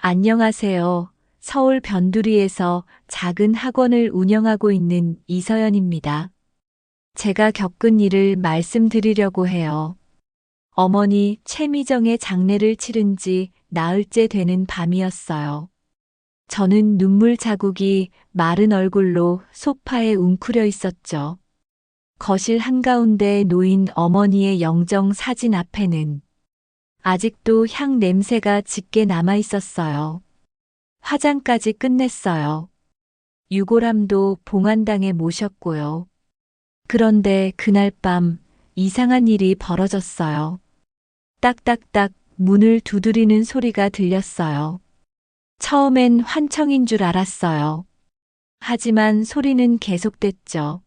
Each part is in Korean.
안녕하세요. 서울 변두리에서 작은 학원을 운영하고 있는 이서연입니다. 제가 겪은 일을 말씀드리려고 해요. 어머니 최미정의 장례를 치른 지 나흘째 되는 밤이었어요. 저는 눈물 자국이 마른 얼굴로 소파에 웅크려 있었죠. 거실 한가운데 놓인 어머니의 영정 사진 앞에는 아직도 향 냄새가 짙게 남아 있었어요. 화장까지 끝냈어요. 유골함도 봉안당에 모셨고요. 그런데 그날 밤 이상한 일이 벌어졌어요. 딱딱딱 문을 두드리는 소리가 들렸어요. 처음엔 환청인 줄 알았어요. 하지만 소리는 계속됐죠.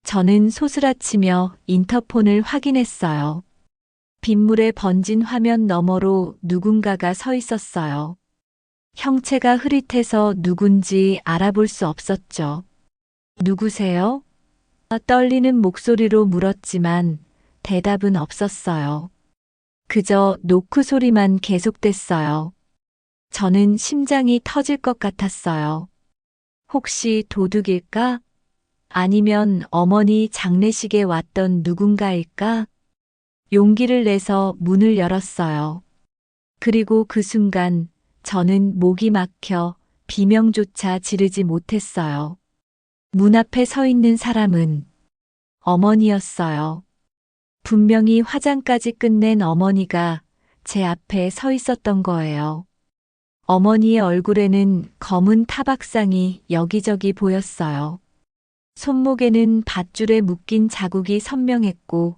저는 소스라치며 인터폰을 확인했어요. 빗물에 번진 화면 너머로 누군가가 서 있었어요. 형체가 흐릿해서 누군지 알아볼 수 없었죠. 누구세요? 떨리는 목소리로 물었지만 대답은 없었어요. 그저 노크 소리만 계속됐어요. 저는 심장이 터질 것 같았어요. 혹시 도둑일까? 아니면 어머니 장례식에 왔던 누군가일까? 용기를 내서 문을 열었어요. 그리고 그 순간 저는 목이 막혀 비명조차 지르지 못했어요. 문 앞에 서 있는 사람은 어머니였어요. 분명히 화장까지 끝낸 어머니가 제 앞에 서 있었던 거예요. 어머니의 얼굴에는 검은 타박상이 여기저기 보였어요. 손목에는 밧줄에 묶인 자국이 선명했고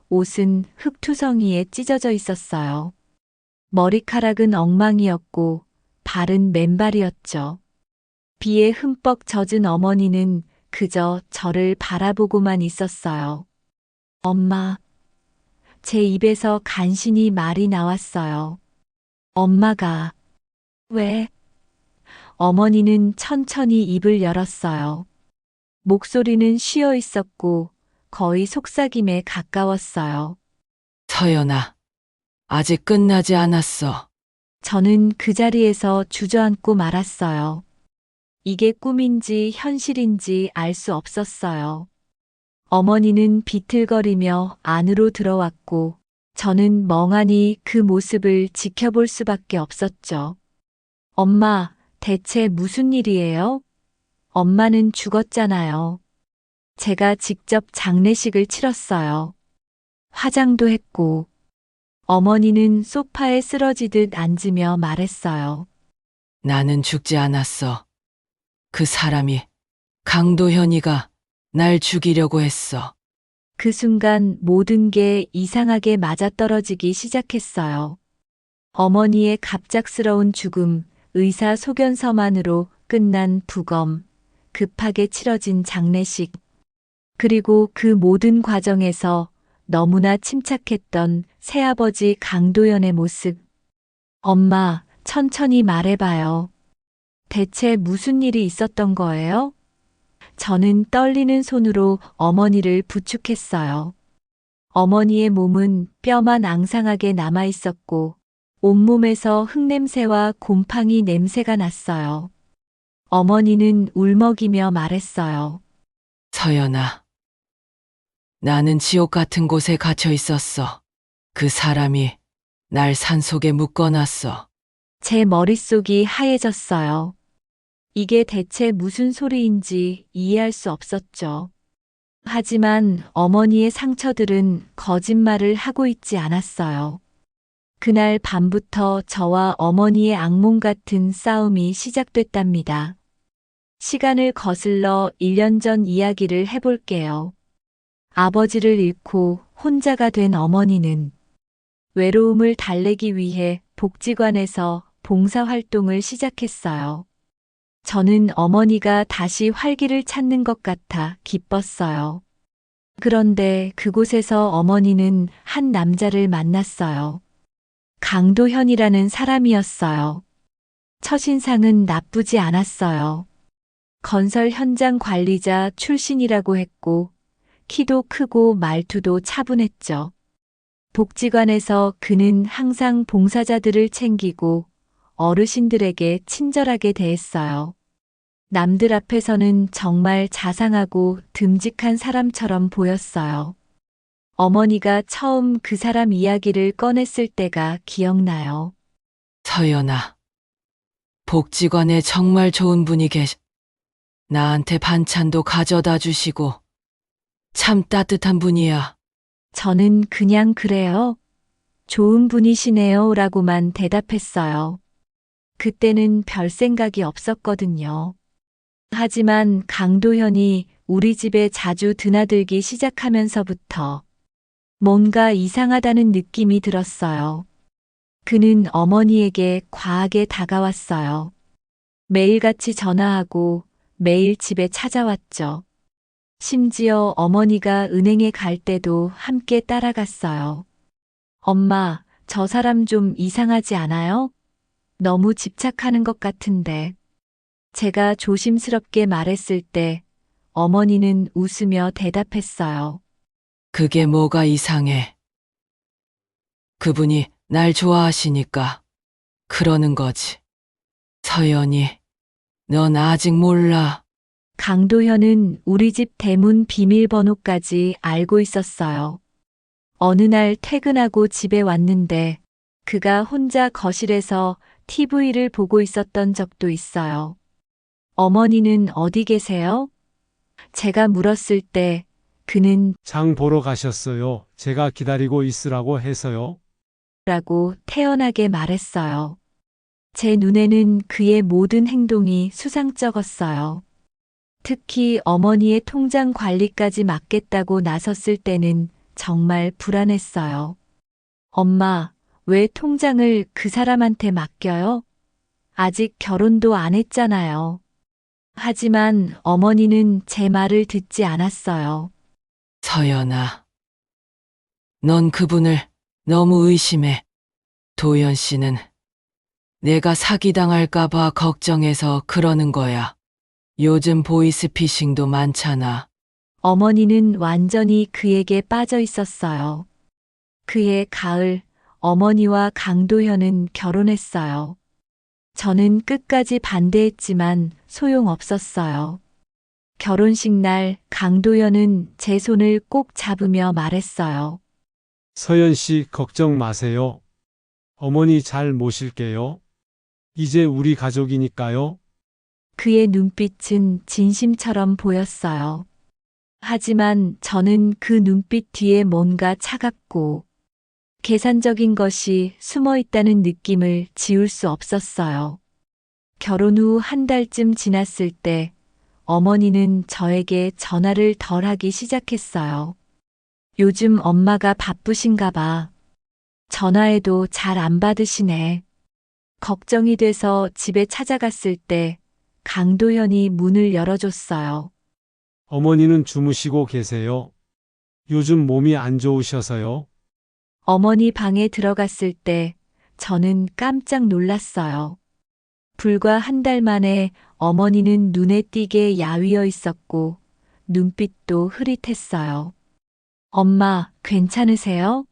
옷은 흙투성이에 찢어져 있었어요. 머리카락은 엉망이었고 발은 맨발이었죠. 비에 흠뻑 젖은 어머니는 그저 저를 바라보고만 있었어요. 엄마. 제 입에서 간신히 말이 나왔어요. 엄마가. 왜? 어머니는 천천히 입을 열었어요. 목소리는 쉬어 있었고 거의 속삭임에 가까웠어요. 서연아, 아직 끝나지 않았어. 저는 그 자리에서 주저앉고 말았어요. 이게 꿈인지 현실인지 알 수 없었어요. 어머니는 비틀거리며 안으로 들어왔고 저는 멍하니 그 모습을 지켜볼 수밖에 없었죠. 엄마, 대체 무슨 일이에요? 엄마는 죽었잖아요. 제가 직접 장례식을 치렀어요. 화장도 했고 어머니는 소파에 쓰러지듯 앉으며 말했어요. 나는 죽지 않았어. 그 사람이, 강도현이가 날 죽이려고 했어. 그 순간 모든 게 이상하게 맞아떨어지기 시작했어요. 어머니의 갑작스러운 죽음, 의사 소견서만으로 끝난 부검, 급하게 치러진 장례식, 그리고 그 모든 과정에서 너무나 침착했던 새아버지 강도연의 모습. 엄마, 천천히 말해봐요. 대체 무슨 일이 있었던 거예요? 저는 떨리는 손으로 어머니를 부축했어요. 어머니의 몸은 뼈만 앙상하게 남아 있었고 온몸에서 흙냄새와 곰팡이 냄새가 났어요. 어머니는 울먹이며 말했어요. 서연아, 나는 지옥 같은 곳에 갇혀 있었어. 그 사람이 날 산속에 묶어놨어. 제 머릿속이 하얘졌어요. 이게 대체 무슨 소리인지 이해할 수 없었죠. 하지만 어머니의 상처들은 거짓말을 하고 있지 않았어요. 그날 밤부터 저와 어머니의 악몽 같은 싸움이 시작됐답니다. 시간을 거슬러 1년 전 이야기를 해볼게요. 아버지를 잃고 혼자가 된 어머니는 외로움을 달래기 위해 복지관에서 봉사활동을 시작했어요. 저는 어머니가 다시 활기를 찾는 것 같아 기뻤어요. 그런데 그곳에서 어머니는 한 남자를 만났어요. 강도현이라는 사람이었어요. 첫인상은 나쁘지 않았어요. 건설 현장 관리자 출신이라고 했고, 키도 크고 말투도 차분했죠. 복지관에서 그는 항상 봉사자들을 챙기고 어르신들에게 친절하게 대했어요. 남들 앞에서는 정말 자상하고 듬직한 사람처럼 보였어요. 어머니가 처음 그 사람 이야기를 꺼냈을 때가 기억나요. 서연아, 복지관에 정말 좋은 분이 나한테 반찬도 가져다 주시고, 참 따뜻한 분이야. 저는 그냥 그래요. 좋은 분이시네요. 라고만 대답했어요. 그때는 별 생각이 없었거든요. 하지만 강도현이 우리 집에 자주 드나들기 시작하면서부터 뭔가 이상하다는 느낌이 들었어요. 그는 어머니에게 과하게 다가왔어요. 매일같이 전화하고 매일 집에 찾아왔죠. 심지어 어머니가 은행에 갈 때도 함께 따라갔어요. 엄마, 저 사람 좀 이상하지 않아요? 너무 집착하는 것 같은데. 제가 조심스럽게 말했을 때 어머니는 웃으며 대답했어요. 그게 뭐가 이상해. 그분이 날 좋아하시니까 그러는 거지. 서연이, 넌 아직 몰라. 강도현은 우리 집 대문 비밀번호까지 알고 있었어요. 어느 날 퇴근하고 집에 왔는데 그가 혼자 거실에서 TV를 보고 있었던 적도 있어요. 어머니는 어디 계세요? 제가 물었을 때 그는 장 보러 가셨어요. 제가 기다리고 있으라고 해서요. 라고 태연하게 말했어요. 제 눈에는 그의 모든 행동이 수상쩍었어요. 특히 어머니의 통장 관리까지 맡겠다고 나섰을 때는 정말 불안했어요. 엄마, 왜 통장을 그 사람한테 맡겨요? 아직 결혼도 안 했잖아요. 하지만 어머니는 제 말을 듣지 않았어요. 서연아, 넌 그분을 너무 의심해. 도연 씨는 내가 사기당할까봐 걱정해서 그러는 거야. 요즘 보이스피싱도 많잖아. 어머니는 완전히 그에게 빠져 있었어요. 그해 가을, 어머니와 강도현은 결혼했어요. 저는 끝까지 반대했지만 소용없었어요. 결혼식 날 강도현은 제 손을 꼭 잡으며 말했어요. 서연 씨 걱정 마세요. 어머니 잘 모실게요. 이제 우리 가족이니까요. 그의 눈빛은 진심처럼 보였어요. 하지만 저는 그 눈빛 뒤에 뭔가 차갑고 계산적인 것이 숨어 있다는 느낌을 지울 수 없었어요. 결혼 후 한 달쯤 지났을 때 어머니는 저에게 전화를 덜 하기 시작했어요. 요즘 엄마가 바쁘신가 봐. 전화해도 잘 안 받으시네. 걱정이 돼서 집에 찾아갔을 때 강도현이 문을 열어줬어요. 어머니는 주무시고 계세요. 요즘 몸이 안 좋으셔서요. 어머니 방에 들어갔을 때 저는 깜짝 놀랐어요. 불과 한 달 만에 어머니는 눈에 띄게 야위어 있었고 눈빛도 흐릿했어요. 엄마, 괜찮으세요?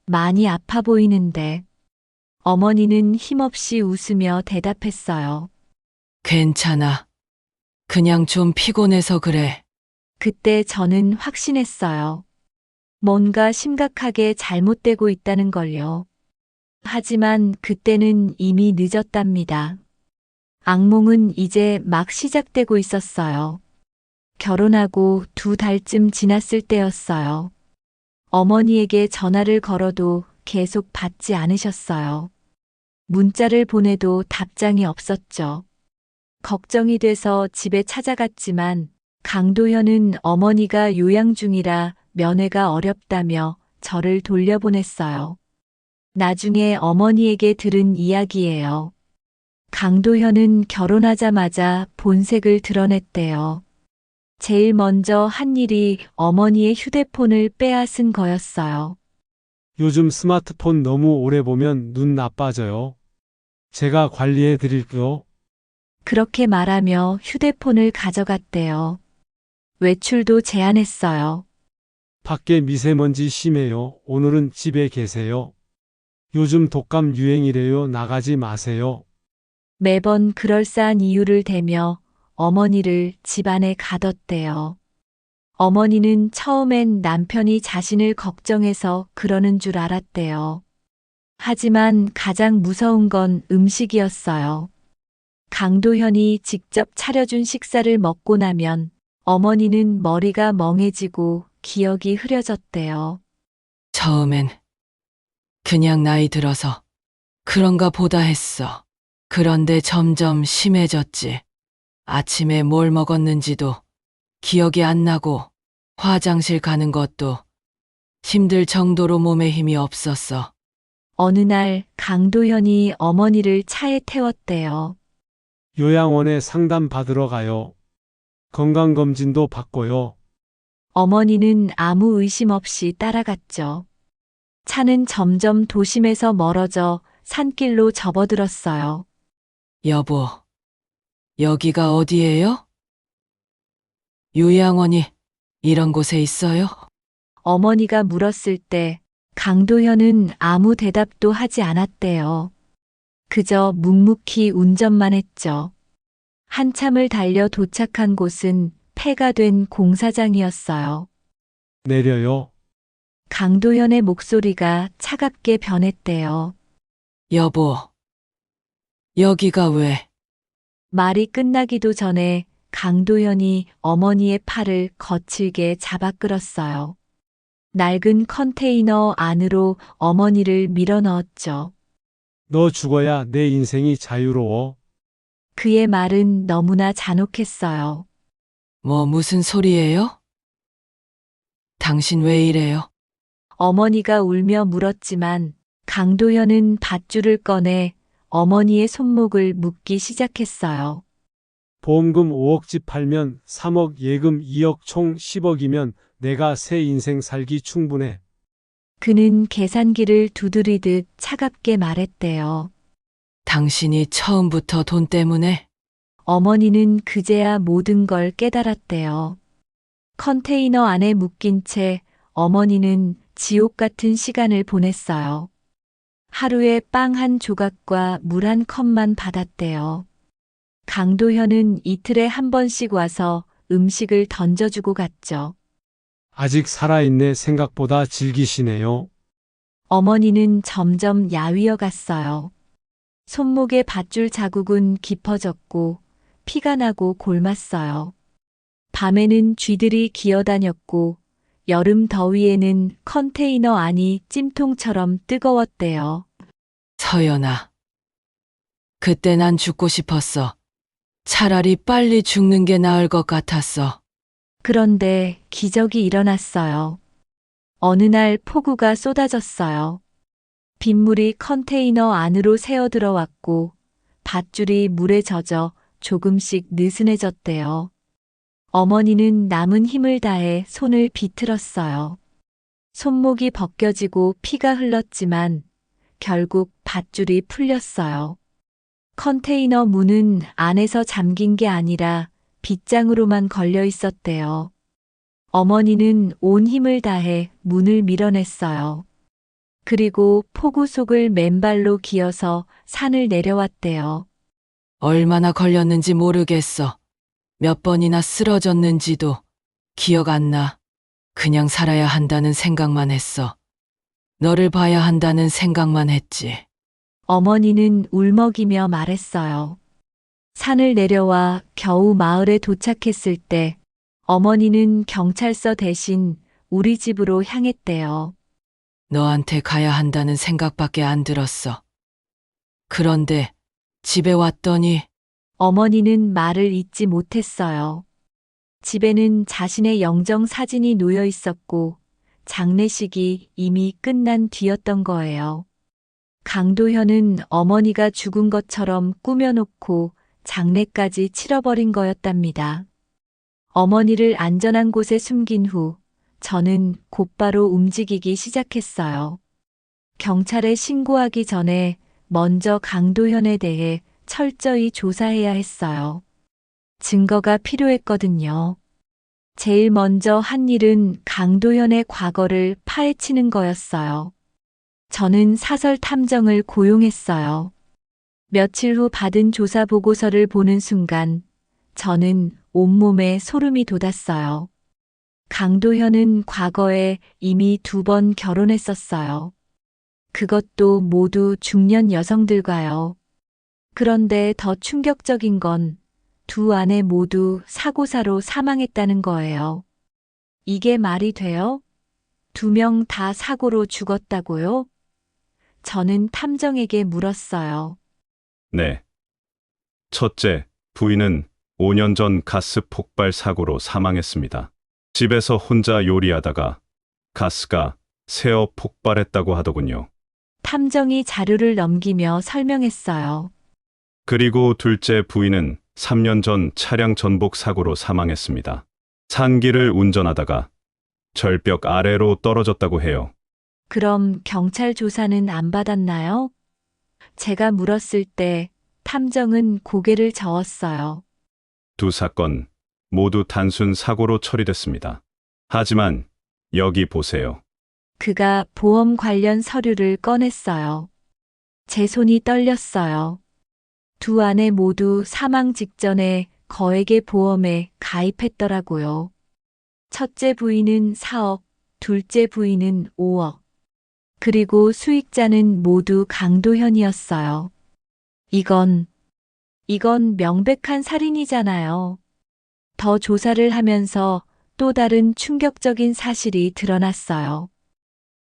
많이 아파 보이는데. 어머니는 힘없이 웃으며 대답했어요. 괜찮아. 그냥 좀 피곤해서 그래. 그때 저는 확신했어요. 뭔가 심각하게 잘못되고 있다는 걸요. 하지만 그때는 이미 늦었답니다. 악몽은 이제 막 시작되고 있었어요. 결혼하고 2달쯤 지났을 때였어요. 어머니에게 전화를 걸어도 계속 받지 않으셨어요. 문자를 보내도 답장이 없었죠. 걱정이 돼서 집에 찾아갔지만 강도현은 어머니가 요양 중이라 면회가 어렵다며 저를 돌려보냈어요. 나중에 어머니에게 들은 이야기예요. 강도현은 결혼하자마자 본색을 드러냈대요. 제일 먼저 한 일이 어머니의 휴대폰을 빼앗은 거였어요. 요즘 스마트폰 너무 오래 보면 눈 나빠져요. 제가 관리해 드릴게요. 그렇게 말하며 휴대폰을 가져갔대요. 외출도 제한했어요. 밖에 미세먼지 심해요. 오늘은 집에 계세요. 요즘 독감 유행이래요. 나가지 마세요. 매번 그럴싸한 이유를 대며 어머니를 집안에 가뒀대요. 어머니는 처음엔 남편이 자신을 걱정해서 그러는 줄 알았대요. 하지만 가장 무서운 건 음식이었어요. 강도현이 직접 차려준 식사를 먹고 나면 어머니는 머리가 멍해지고 기억이 흐려졌대요. 처음엔 그냥 나이 들어서 그런가 보다 했어. 그런데 점점 심해졌지. 아침에 뭘 먹었는지도 기억이 안 나고 화장실 가는 것도 힘들 정도로 몸에 힘이 없었어. 어느 날 강도현이 어머니를 차에 태웠대요. 요양원에 상담 받으러 가요. 건강검진도 받고요. 어머니는 아무 의심 없이 따라갔죠. 차는 점점 도심에서 멀어져 산길로 접어들었어요. 여보, 여기가 어디예요? 요양원이 이런 곳에 있어요? 어머니가 물었을 때 강도현은 아무 대답도 하지 않았대요. 그저 묵묵히 운전만 했죠. 한참을 달려 도착한 곳은 폐가 된 공사장이었어요. 내려요. 강도현의 목소리가 차갑게 변했대요. 여보, 여기가 왜? 말이 끝나기도 전에 강도현이 어머니의 팔을 거칠게 잡아 끌었어요. 낡은 컨테이너 안으로 어머니를 밀어 넣었죠. 너 죽어야 내 인생이 자유로워. 그의 말은 너무나 잔혹했어요. 무슨 소리예요? 당신 왜 이래요? 어머니가 울며 물었지만 강도현은 밧줄을 꺼내 어머니의 손목을 묶기 시작했어요. 보험금 5억집 팔면 3억, 예금 2억, 총 10억이면 내가 새 인생 살기 충분해. 그는 계산기를 두드리듯 차갑게 말했대요. 당신이 처음부터 돈 때문에? 어머니는 그제야 모든 걸 깨달았대요. 컨테이너 안에 묶인 채 어머니는 지옥 같은 시간을 보냈어요. 하루에 빵 한 조각과 물 한 컵만 받았대요. 강도현은 이틀에 한 번씩 와서 음식을 던져주고 갔죠. 아직 살아있네 생각보다 즐기시네요. 어머니는 점점 야위어 갔어요. 손목의 밧줄 자국은 깊어졌고 피가 나고 골맞어요. 밤에는 쥐들이 기어다녔고 여름 더위에는 컨테이너 안이 찜통처럼 뜨거웠대요. 서연아. 그때 난 죽고 싶었어. 차라리 빨리 죽는 게 나을 것 같았어. 그런데 기적이 일어났어요. 어느 날 폭우가 쏟아졌어요. 빗물이 컨테이너 안으로 새어 들어왔고 밧줄이 물에 젖어 조금씩 느슨해졌대요. 어머니는 남은 힘을 다해 손을 비틀었어요. 손목이 벗겨지고 피가 흘렀지만 결국 밧줄이 풀렸어요. 컨테이너 문은 안에서 잠긴 게 아니라 빗장으로만 걸려 있었대요. 어머니는 온 힘을 다해 문을 밀어냈어요. 그리고 폭우 속을 맨발로 기어서 산을 내려왔대요. 얼마나 걸렸는지 모르겠어. 몇 번이나 쓰러졌는지도 기억 안 나. 그냥 살아야 한다는 생각만 했어. 너를 봐야 한다는 생각만 했지. 어머니는 울먹이며 말했어요. 산을 내려와 겨우 마을에 도착했을 때 어머니는 경찰서 대신 우리 집으로 향했대요. 너한테 가야 한다는 생각밖에 안 들었어. 그런데 집에 왔더니 어머니는 말을 잇지 못했어요. 집에는 자신의 영정 사진이 놓여 있었고 장례식이 이미 끝난 뒤였던 거예요. 강도현은 어머니가 죽은 것처럼 꾸며놓고 장례까지 치러버린 거였답니다. 어머니를 안전한 곳에 숨긴 후 저는 곧바로 움직이기 시작했어요. 경찰에 신고하기 전에 먼저 강도현에 대해 철저히 조사해야 했어요. 증거가 필요했거든요. 제일 먼저 한 일은 강도현의 과거를 파헤치는 거였어요. 저는 사설 탐정을 고용했어요. 며칠 후 받은 조사 보고서를 보는 순간 저는 온몸에 소름이 돋았어요. 강도현은 과거에 이미 2번 결혼했었어요. 그것도 모두 중년 여성들과요. 그런데 더 충격적인 건 두 아내 모두 사고사로 사망했다는 거예요. 이게 말이 돼요? 2명 다 사고로 죽었다고요? 저는 탐정에게 물었어요. 네. 첫째, 부인은 5년 전 가스 폭발 사고로 사망했습니다. 집에서 혼자 요리하다가 가스가 새어 폭발했다고 하더군요. 탐정이 자료를 넘기며 설명했어요. 그리고 둘째 부인은 3년 전 차량 전복 사고로 사망했습니다. 산길을 운전하다가 절벽 아래로 떨어졌다고 해요. 그럼 경찰 조사는 안 받았나요? 제가 물었을 때 탐정은 고개를 저었어요. 두 사건 모두 단순 사고로 처리됐습니다. 하지만 여기 보세요. 그가 보험 관련 서류를 꺼냈어요. 제 손이 떨렸어요. 두 아내 모두 사망 직전에 거액의 보험에 가입했더라고요. 첫째 부인은 4억, 둘째 부인은 5억. 그리고 수익자는 모두 강도현이었어요. 이건 명백한 살인이잖아요. 더 조사를 하면서 또 다른 충격적인 사실이 드러났어요.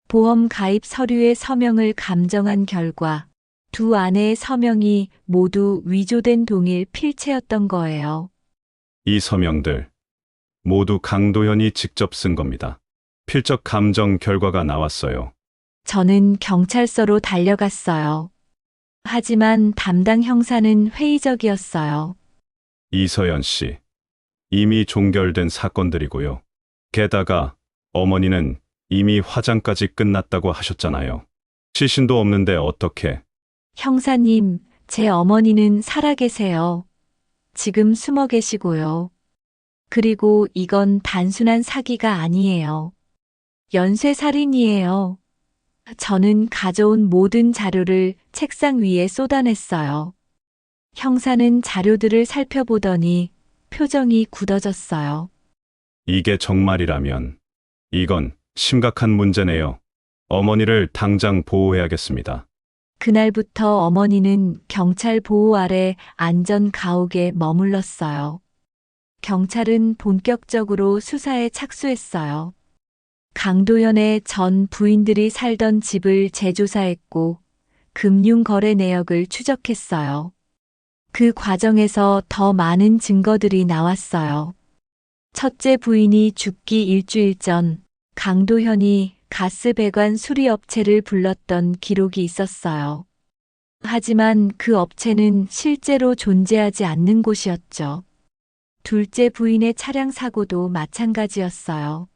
보험 가입 서류의 서명을 감정한 결과 두 아내의 서명이 모두 위조된 동일 필체였던 거예요. 이 서명들 모두 강도현이 직접 쓴 겁니다. 필적 감정 결과가 나왔어요. 저는 경찰서로 달려갔어요. 하지만 담당 형사는 회의적이었어요. 이서연 씨, 이미 종결된 사건들이고요. 게다가 어머니는 이미 화장까지 끝났다고 하셨잖아요. 시신도 없는데 어떻게? 형사님, 제 어머니는 살아계세요. 지금 숨어 계시고요. 그리고 이건 단순한 사기가 아니에요. 연쇄살인이에요. 저는 가져온 모든 자료를 책상 위에 쏟아냈어요. 형사는 자료들을 살펴보더니 표정이 굳어졌어요. 이게 정말이라면 이건 심각한 문제네요. 어머니를 당장 보호해야겠습니다. 그날부터 어머니는 경찰 보호 아래 안전 가옥에 머물렀어요. 경찰은 본격적으로 수사에 착수했어요. 강도현의 전 부인들이 살던 집을 재조사했고 금융거래 내역을 추적했어요. 그 과정에서 더 많은 증거들이 나왔어요. 첫째 부인이 죽기 일주일 전 강도현이 가스 배관 수리업체를 불렀던 기록이 있었어요. 하지만 그 업체는 실제로 존재하지 않는 곳이었죠. 둘째 부인의 차량 사고도 마찬가지였어요.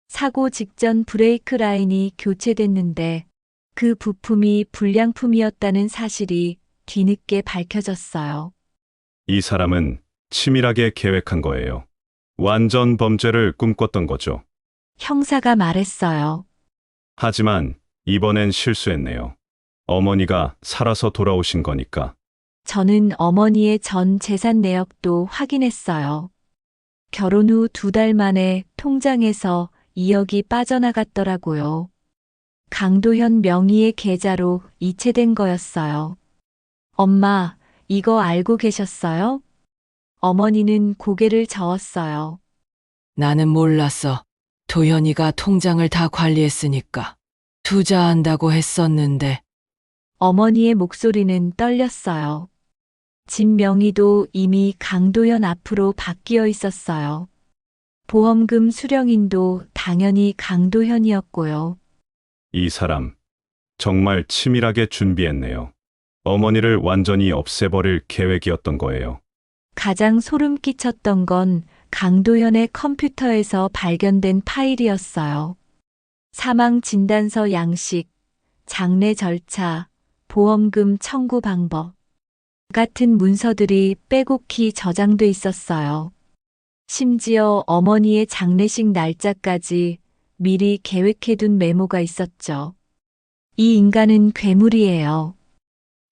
사고 직전 브레이크 라인이 교체됐는데 그 부품이 불량품이었다는 사실이 뒤늦게 밝혀졌어요. 이 사람은 치밀하게 계획한 거예요. 완전 범죄를 꿈꿨던 거죠. 형사가 말했어요. 하지만 이번엔 실수했네요. 어머니가 살아서 돌아오신 거니까. 저는 어머니의 전 재산 내역도 확인했어요. 결혼 후 2달 만에 통장에서 2억이 빠져나갔더라고요. 강도현 명의의 계좌로 이체된 거였어요. 엄마, 이거 알고 계셨어요? 어머니는 고개를 저었어요. 나는 몰랐어. 도현이가 통장을 다 관리했으니까. 투자한다고 했었는데. 어머니의 목소리는 떨렸어요. 집 명의도 이미 강도현 앞으로 바뀌어 있었어요. 보험금 수령인도 당연히 강도현이었고요. 이 사람 정말 치밀하게 준비했네요. 어머니를 완전히 없애버릴 계획이었던 거예요. 가장 소름 끼쳤던 건 강도현의 컴퓨터에서 발견된 파일이었어요. 사망 진단서 양식, 장례 절차, 보험금 청구 방법 같은 문서들이 빼곡히 저장돼 있었어요. 심지어 어머니의 장례식 날짜까지 미리 계획해둔 메모가 있었죠. 이 인간은 괴물이에요.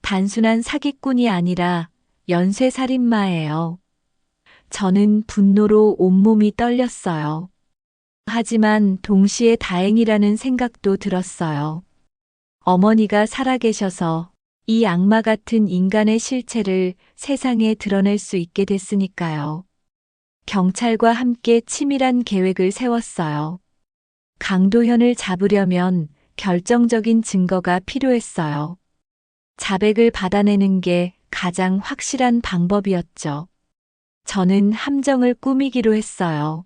단순한 사기꾼이 아니라 연쇄살인마예요. 저는 분노로 온몸이 떨렸어요. 하지만 동시에 다행이라는 생각도 들었어요. 어머니가 살아계셔서 이 악마 같은 인간의 실체를 세상에 드러낼 수 있게 됐으니까요. 경찰과 함께 치밀한 계획을 세웠어요. 강도현을 잡으려면 결정적인 증거가 필요했어요. 자백을 받아내는 게 가장 확실한 방법이었죠. 저는 함정을 꾸미기로 했어요.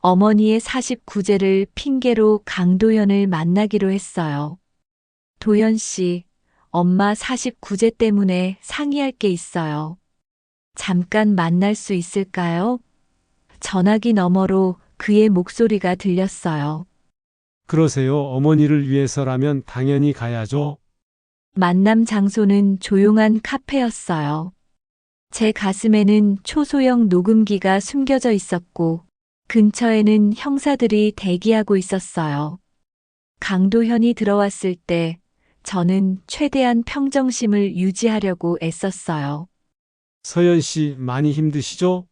어머니의 49제를 핑계로 강도현을 만나기로 했어요. 도현 씨, 엄마 49제 때문에 상의할 게 있어요. 잠깐 만날 수 있을까요? 전화기 너머로 그의 목소리가 들렸어요. 그러세요. 어머니를 위해서라면 당연히 가야죠. 만남 장소는 조용한 카페였어요. 제 가슴에는 초소형 녹음기가 숨겨져 있었고, 근처에는 형사들이 대기하고 있었어요. 강도현이 들어왔을 때 저는 최대한 평정심을 유지하려고 애썼어요. 서연 씨 많이 힘드시죠?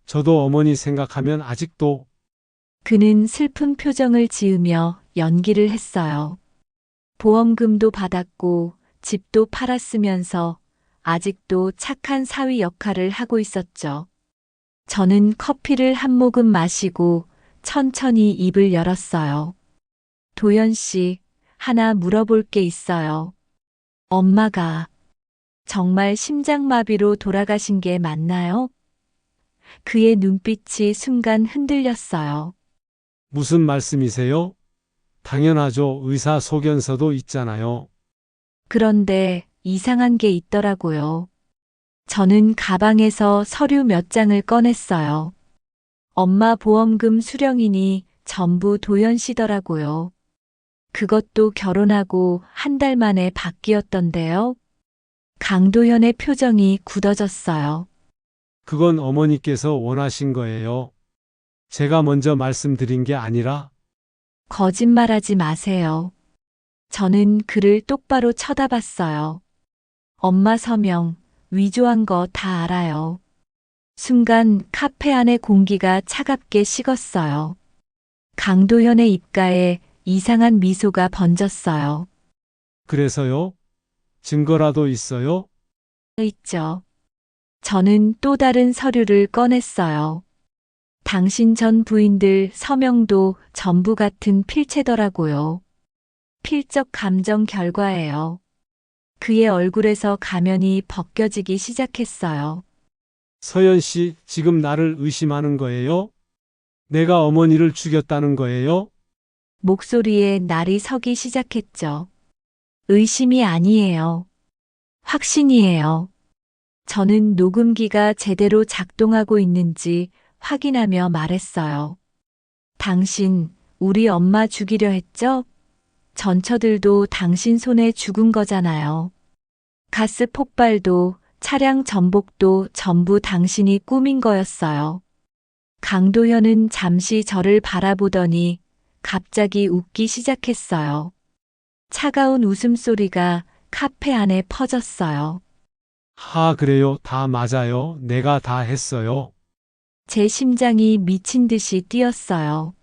저도 어머니 생각하면 아직도. 그는 슬픈 표정을 지으며 연기를 했어요. 보험금도 받았고 집도 팔았으면서 아직도 착한 사위 역할을 하고 있었죠. 저는 커피를 한 모금 마시고 천천히 입을 열었어요. 도연 씨, 하나 물어볼 게 있어요. 엄마가 정말 심장마비로 돌아가신 게 맞나요? 그의 눈빛이 순간 흔들렸어요. 무슨 말씀이세요? 당연하죠. 의사 소견서도 있잖아요. 그런데 이상한 게 있더라고요. 저는 가방에서 서류 몇 장을 꺼냈어요. 엄마 보험금 수령인이 전부 도연 씨더라고요. 그것도 결혼하고 한 달 만에 바뀌었던데요. 강도현의 표정이 굳어졌어요. 그건 어머니께서 원하신 거예요. 제가 먼저 말씀드린 게 아니라. 거짓말하지 마세요. 저는 그를 똑바로 쳐다봤어요. 엄마 서명, 위조한 거 다 알아요. 순간 카페 안의 공기가 차갑게 식었어요. 강도현의 입가에 이상한 미소가 번졌어요. 그래서요? 증거라도 있어요? 있죠. 저는 또 다른 서류를 꺼냈어요. 당신 전 부인들 서명도 전부 같은 필체더라고요. 필적 감정 결과예요. 그의 얼굴에서 가면이 벗겨지기 시작했어요. 서연 씨, 지금 나를 의심하는 거예요? 내가 어머니를 죽였다는 거예요? 목소리에 날이 서기 시작했죠. 의심이 아니에요. 확신이에요. 저는 녹음기가 제대로 작동하고 있는지 확인하며 말했어요. 당신, 우리 엄마 죽이려 했죠? 전처들도 당신 손에 죽은 거잖아요. 가스 폭발도 차량 전복도 전부 당신이 꾸민 거였어요. 강도현은 잠시 저를 바라보더니 갑자기 웃기 시작했어요. 차가운 웃음소리가 카페 안에 퍼졌어요. 그래요. 다 맞아요. 내가 다 했어요. 제 심장이 미친 듯이 뛰었어요.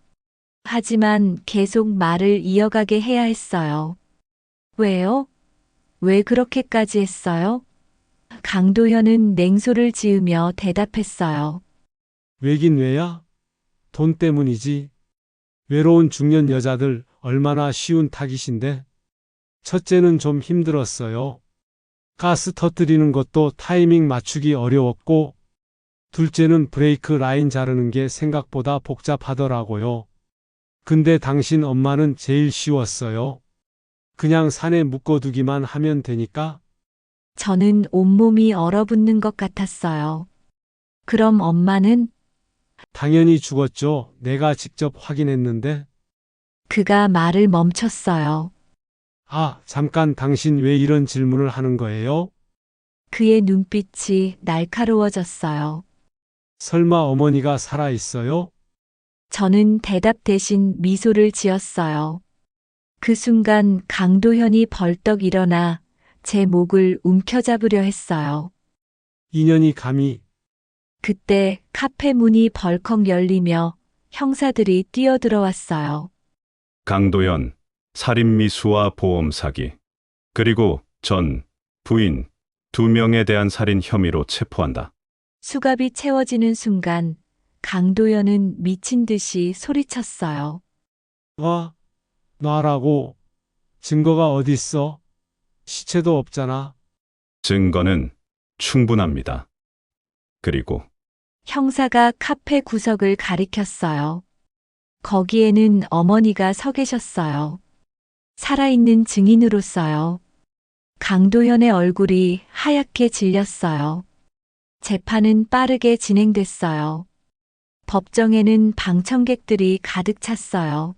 하지만 계속 말을 이어가게 해야 했어요. 왜요? 왜 그렇게까지 했어요? 강도현은 냉소를 지으며 대답했어요. 왜긴 왜야? 돈 때문이지. 외로운 중년 여자들 얼마나 쉬운 타깃인데. 첫째는 좀 힘들었어요. 가스 터뜨리는 것도 타이밍 맞추기 어려웠고, 둘째는 브레이크 라인 자르는 게 생각보다 복잡하더라고요. 근데 당신 엄마는 제일 쉬웠어요. 그냥 산에 묶어두기만 하면 되니까. 저는 온몸이 얼어붙는 것 같았어요. 그럼 엄마는? 당연히 죽었죠. 내가 직접 확인했는데. 그가 말을 멈췄어요. 잠깐 당신 왜 이런 질문을 하는 거예요? 그의 눈빛이 날카로워졌어요. 설마 어머니가 살아있어요? 저는 대답 대신 미소를 지었어요. 그 순간 강도현이 벌떡 일어나 제 목을 움켜잡으려 했어요. 인연이 감히 그때 카페 문이 벌컥 열리며 형사들이 뛰어들어왔어요. 강도연, 살인미수와 보험 사기, 그리고 전 부인 2명에 대한 살인 혐의로 체포한다. 수갑이 채워지는 순간 강도연은 미친 듯이 소리쳤어요. 놔라고. 증거가 어딨어? 시체도 없잖아. 증거는 충분합니다. 그리고 형사가 카페 구석을 가리켰어요. 거기에는 어머니가 서 계셨어요. 살아있는 증인으로서요. 강도현의 얼굴이 하얗게 질렸어요. 재판은 빠르게 진행됐어요. 법정에는 방청객들이 가득 찼어요.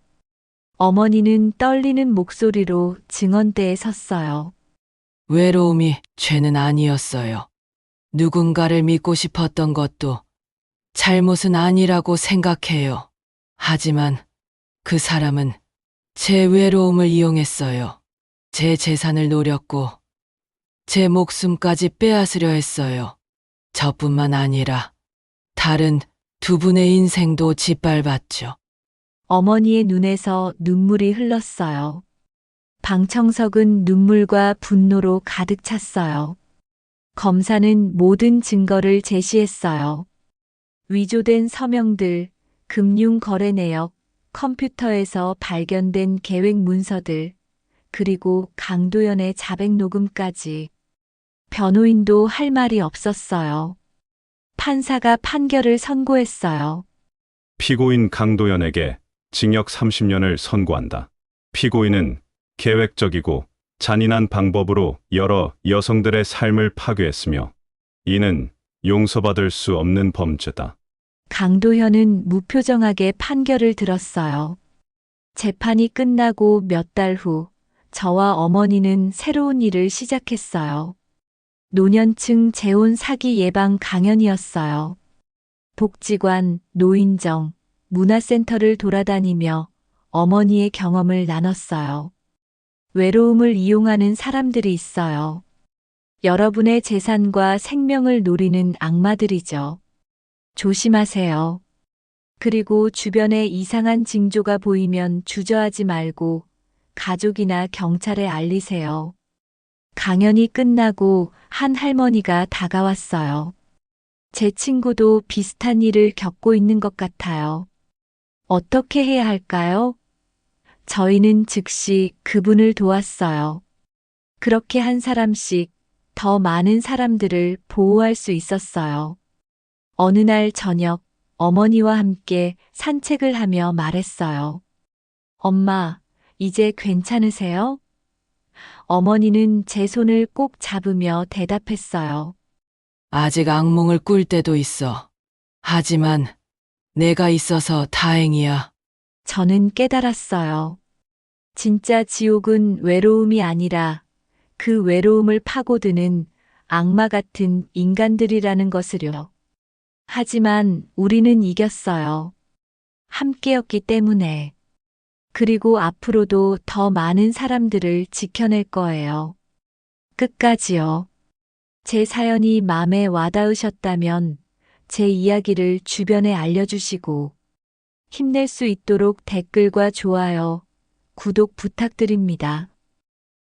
어머니는 떨리는 목소리로 증언대에 섰어요. 외로움이 죄는 아니었어요. 누군가를 믿고 싶었던 것도 잘못은 아니라고 생각해요. 하지만 그 사람은 제 외로움을 이용했어요. 제 재산을 노렸고 제 목숨까지 빼앗으려 했어요. 저뿐만 아니라 다른 2분의 인생도 짓밟았죠. 어머니의 눈에서 눈물이 흘렀어요. 방청석은 눈물과 분노로 가득 찼어요. 검사는 모든 증거를 제시했어요. 위조된 서명들, 금융거래 내역, 컴퓨터에서 발견된 계획 문서들, 그리고 강도연의 자백 녹음까지. 변호인도 할 말이 없었어요. 판사가 판결을 선고했어요. 피고인 강도연에게 징역 30년을 선고한다. 피고인은 계획적이고 잔인한 방법으로 여러 여성들의 삶을 파괴했으며 이는 용서받을 수 없는 범죄다. 강도현은 무표정하게 판결을 들었어요. 재판이 끝나고 몇 달 후, 저와 어머니는 새로운 일을 시작했어요. 노년층 재혼 사기 예방 강연이었어요. 복지관, 노인정, 문화센터를 돌아다니며 어머니의 경험을 나눴어요. 외로움을 이용하는 사람들이 있어요. 여러분의 재산과 생명을 노리는 악마들이죠. 조심하세요. 그리고 주변에 이상한 징조가 보이면 주저하지 말고 가족이나 경찰에 알리세요. 강연이 끝나고 한 할머니가 다가왔어요. 제 친구도 비슷한 일을 겪고 있는 것 같아요. 어떻게 해야 할까요? 저희는 즉시 그분을 도왔어요. 그렇게 한 사람씩 더 많은 사람들을 보호할 수 있었어요. 어느 날 저녁, 어머니와 함께 산책을 하며 말했어요. 엄마, 이제 괜찮으세요? 어머니는 제 손을 꼭 잡으며 대답했어요. 아직 악몽을 꿀 때도 있어. 하지만 내가 있어서 다행이야. 저는 깨달았어요. 진짜 지옥은 외로움이 아니라 그 외로움을 파고드는 악마 같은 인간들이라는 것을요. 하지만 우리는 이겼어요. 함께였기 때문에. 그리고 앞으로도 더 많은 사람들을 지켜낼 거예요. 끝까지요. 제 사연이 마음에 와닿으셨다면 제 이야기를 주변에 알려주시고 힘낼 수 있도록 댓글과 좋아요, 구독 부탁드립니다.